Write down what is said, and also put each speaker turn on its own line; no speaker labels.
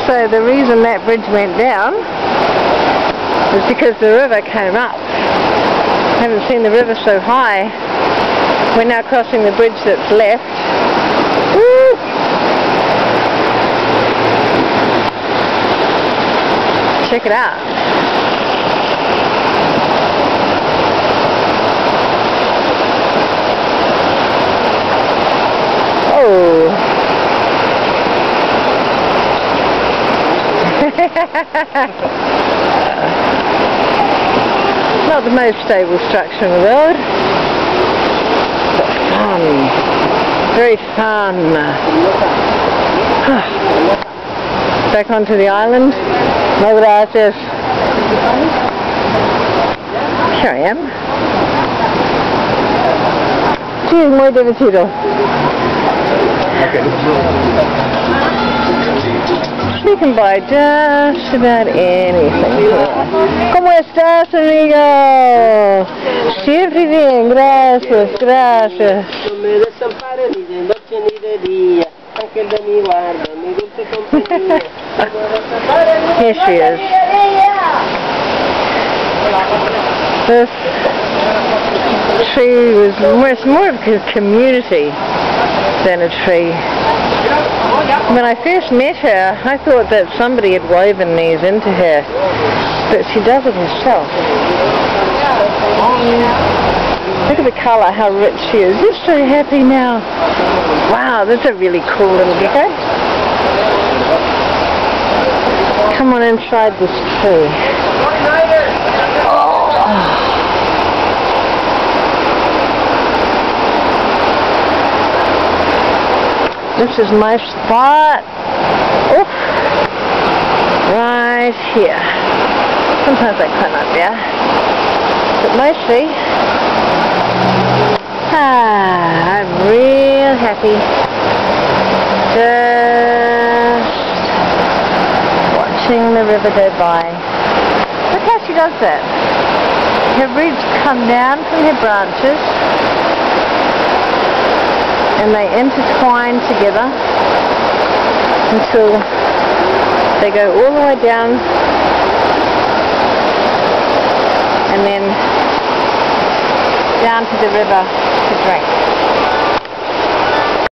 So the reason that bridge went down was because the river came up. I haven't seen the river so high. We're now crossing the bridge that's left. Woo! Check it out. Oh. Not the most stable structure in the world, but fun. Very fun. Back onto the island. No gracias. Here I am. Sí, es muy divertido. You can buy just about anything here. ¿Cómo estás, amigo? Siempre bien, gracias, gracias.
No me desampares ni de noche ni de día, ángel de mi guarda, mi dulce compañía.
Here she is. This tree was more of a community than a tree. When I first met her, I thought that somebody had woven these into her, but she does it herself. Look at the colour, how rich she is. You're so happy now. Wow, that's a really cool little gecko. Come on inside this tree. Oh. This is my spot. Oof. Right here. Sometimes I climb up there, but mostly I'm real happy. Just watching the river go by. Look how she does that. Her roots come down from her branches and they intertwine together until they go all the way down and then down to the river to drink.